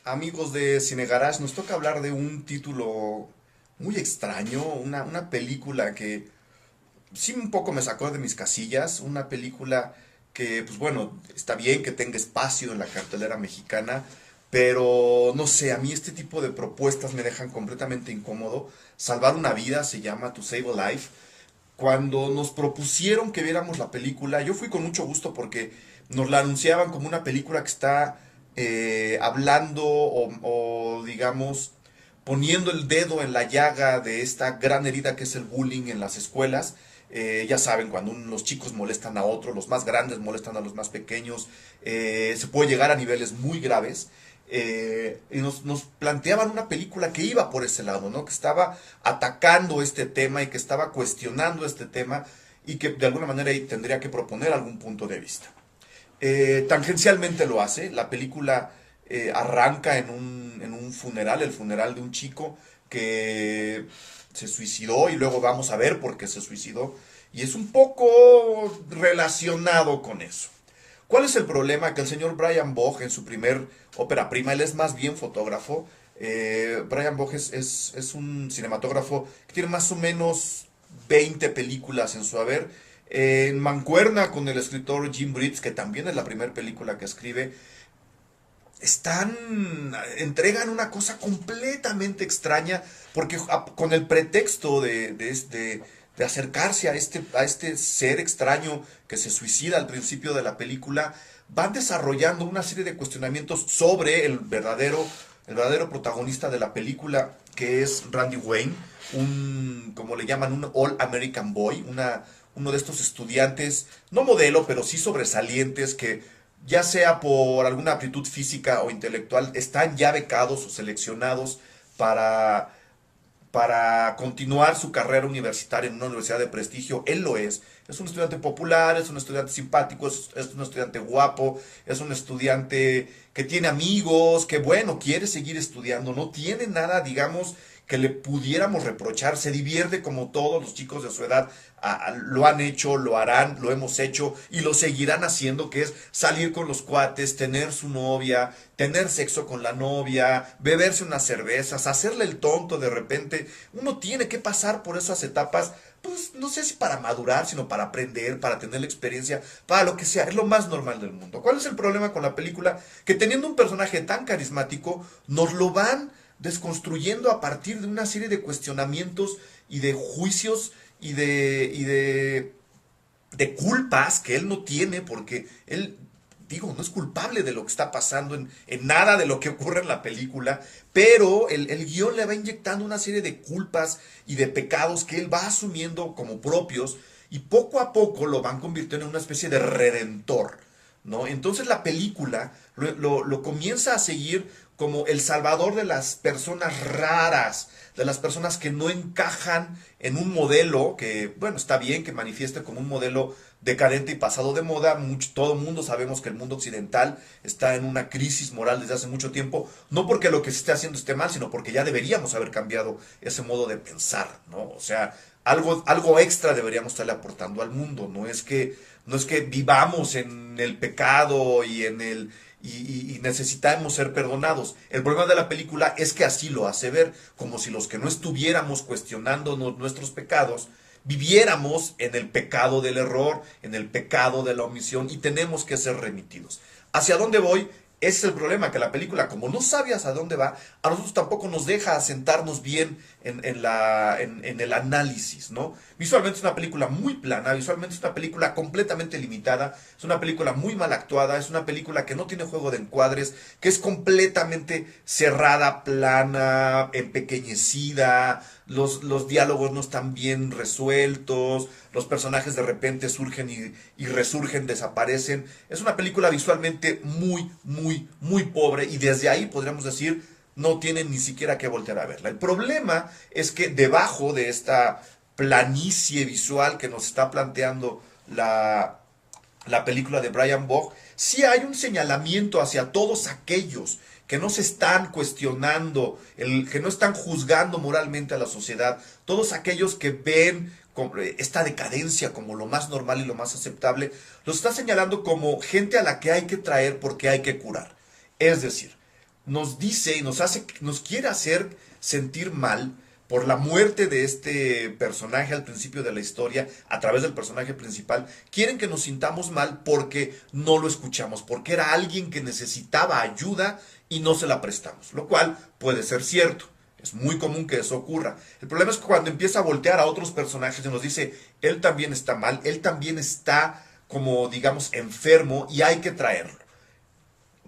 Amigos de Cine Garage, nos toca hablar de un título muy extraño, una película que sí un poco me sacó de mis casillas, una película que, pues bueno, está bien que tenga espacio en la cartelera mexicana, pero no sé, a mí este tipo de propuestas me dejan completamente incómodo. Salvar una vida se llama To Save a Life. Cuando nos propusieron que viéramos la película, yo fui con mucho gusto porque nos la anunciaban como una película que está hablando digamos, poniendo el dedo en la llaga de esta gran herida que es el bullying en las escuelas. Ya saben, cuando los chicos molestan a otros, los más grandes molestan a los más pequeños, se puede llegar a niveles muy graves. Y nos planteaban una película que iba por ese lado, ¿no? Que estaba atacando este tema y que estaba cuestionando este tema y que de alguna manera tendría que proponer algún punto de vista. Tangencialmente lo hace. La película arranca en un funeral, el funeral de un chico que se suicidó y luego vamos a ver por qué se suicidó. Y es un poco relacionado con eso. ¿Cuál es el problema? Que el señor Brian Bog en su primer ópera prima, él es más bien fotógrafo. Brian Bog es un cinematógrafo que tiene más o menos 20 películas en su haber. En mancuerna con el escritor Jim Brits, que también es la primera película que escribe, entregan una cosa completamente extraña, porque con el pretexto de acercarse a este ser extraño que se suicida al principio de la película, van desarrollando una serie de cuestionamientos sobre el verdadero protagonista de la película, que es Randy Wayne, como le llaman, un All American Boy, uno de estos estudiantes, no modelo, pero sí sobresalientes que ya sea por alguna aptitud física o intelectual, están ya becados o seleccionados para, para continuar su carrera universitaria en una universidad de prestigio. Él lo es. Es un estudiante popular, es un estudiante simpático, es un estudiante guapo, es un estudiante que tiene amigos, que bueno, quiere seguir estudiando, no tiene nada, digamos, que le pudiéramos reprochar, se divierte como todos los chicos de su edad lo han hecho, lo harán, lo hemos hecho y lo seguirán haciendo, que es salir con los cuates, tener su novia, tener sexo con la novia, beberse unas cervezas, hacerle el tonto de repente. Uno tiene que pasar por esas etapas, pues no sé si para madurar, sino para aprender, para tener la experiencia, para lo que sea. Es lo más normal del mundo. ¿Cuál es el problema con la película? Que teniendo un personaje tan carismático, nos lo van desconstruyendo a partir de una serie de cuestionamientos y de juicios de culpas que él no tiene porque él, digo, no es culpable de lo que está pasando en nada de lo que ocurre en la película, pero el guión le va inyectando una serie de culpas y de pecados que él va asumiendo como propios y poco a poco lo van convirtiendo en una especie de redentor, ¿no? Entonces la película lo comienza a seguir como el salvador de las personas raras, de las personas que no encajan en un modelo que, bueno, está bien que manifieste como un modelo decadente y pasado de moda. Todo el mundo sabemos que el mundo occidental está en una crisis moral desde hace mucho tiempo, no porque lo que se esté haciendo esté mal, sino porque ya deberíamos haber cambiado ese modo de pensar, ¿no? O sea, algo extra deberíamos estarle aportando al mundo, no es que vivamos en el pecado y necesitamos ser perdonados. El problema de la película es que así lo hace ver, como si los que no estuviéramos cuestionándonos nuestros pecados, viviéramos en el pecado del error, en el pecado de la omisión y tenemos que ser remitidos. ¿Hacia dónde voy? Ese es el problema, que la película, como no sabe hacia dónde va, a nosotros tampoco nos deja asentarnos bien en el análisis, ¿no? Visualmente es una película muy plana, visualmente es una película completamente limitada, es una película muy mal actuada, es una película que no tiene juego de encuadres, que es completamente cerrada, plana, empequeñecida, los diálogos no están bien resueltos, los personajes de repente surgen y resurgen, desaparecen. Es una película visualmente muy pobre y desde ahí podríamos decir no tienen ni siquiera que voltear a verla. El problema es que debajo de esta planicie visual que nos está planteando la película de Brian Bog, sí hay un señalamiento hacia todos aquellos que no se están cuestionando, que no están juzgando moralmente a la sociedad, todos aquellos que ven esta decadencia como lo más normal y lo más aceptable, los está señalando como gente a la que hay que traer porque hay que curar. Es decir, nos dice y nos quiere hacer sentir mal por la muerte de este personaje al principio de la historia, a través del personaje principal. Quieren que nos sintamos mal porque no lo escuchamos, porque era alguien que necesitaba ayuda y no se la prestamos, lo cual puede ser cierto. Es muy común que eso ocurra. El problema es que cuando empieza a voltear a otros personajes y nos dice, él también está mal, él también está como, digamos, enfermo y hay que traerlo.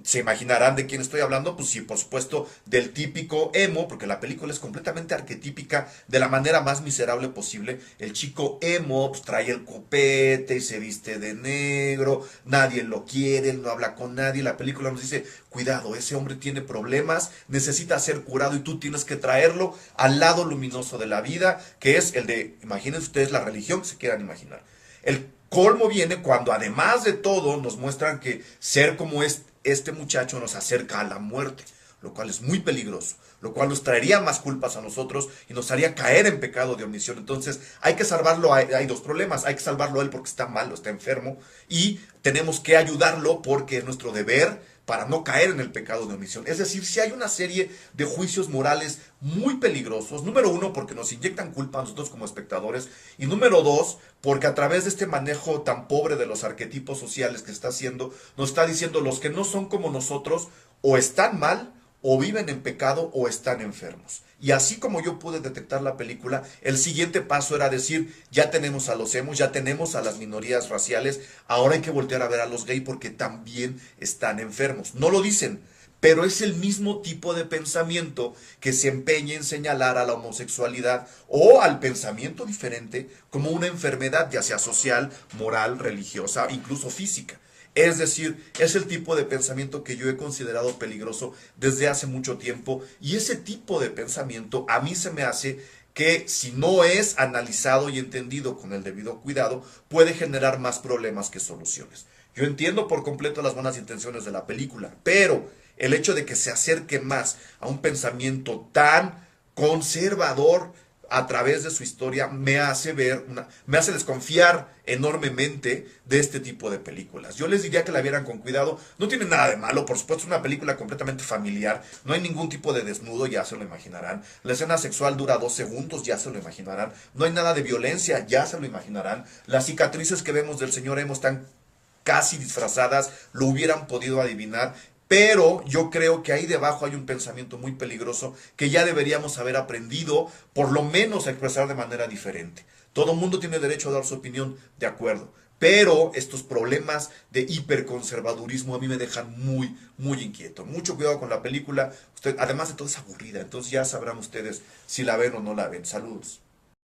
Se imaginarán de quién estoy hablando, pues sí, por supuesto, del típico emo, porque la película es completamente arquetípica de la manera más miserable posible. El chico emo pues, trae el copete y se viste de negro, nadie lo quiere, él no habla con nadie. La película nos dice, cuidado, ese hombre tiene problemas, necesita ser curado y tú tienes que traerlo al lado luminoso de la vida, que es el de, imagínense ustedes la religión que se quieran imaginar. El colmo viene cuando además de todo nos muestran que ser como este muchacho nos acerca a la muerte, lo cual es muy peligroso, lo cual nos traería más culpas a nosotros y nos haría caer en pecado de omisión. Entonces hay que salvarlo, hay dos problemas, hay que salvarlo a él porque está malo, está enfermo, y tenemos que ayudarlo porque es nuestro deber para no caer en el pecado de omisión. Es decir, si hay una serie de juicios morales muy peligrosos, número uno, porque nos inyectan culpa a nosotros como espectadores, y número dos, porque a través de este manejo tan pobre de los arquetipos sociales que se está haciendo, nos está diciendo los que no son como nosotros o están mal, o viven en pecado o están enfermos. Y así como yo pude detectar la película, el siguiente paso era decir, ya tenemos a los emos, ya tenemos a las minorías raciales, ahora hay que voltear a ver a los gays porque también están enfermos. No lo dicen, pero es el mismo tipo de pensamiento que se empeña en señalar a la homosexualidad o al pensamiento diferente como una enfermedad, ya sea social, moral, religiosa, incluso física. Es decir, es el tipo de pensamiento que yo he considerado peligroso desde hace mucho tiempo, y ese tipo de pensamiento a mí se me hace que si no es analizado y entendido con el debido cuidado, puede generar más problemas que soluciones. Yo entiendo por completo las buenas intenciones de la película, pero el hecho de que se acerque más a un pensamiento tan conservador a través de su historia me hace desconfiar enormemente de este tipo de películas. Yo les diría que la vieran con cuidado. No tiene nada de malo, por supuesto, es una película completamente familiar. No hay ningún tipo de desnudo, ya se lo imaginarán. La escena sexual dura 2 segundos, ya se lo imaginarán. No hay nada de violencia, ya se lo imaginarán. Las cicatrices que vemos del señor Emo están casi disfrazadas, lo hubieran podido adivinar. Pero yo creo que ahí debajo hay un pensamiento muy peligroso que ya deberíamos haber aprendido, por lo menos a expresar de manera diferente. Todo mundo tiene derecho a dar su opinión, de acuerdo. Pero estos problemas de hiperconservadurismo a mí me dejan muy, muy inquieto. Mucho cuidado con la película. Además de todo es aburrida. Entonces ya sabrán ustedes si la ven o no la ven. Saludos.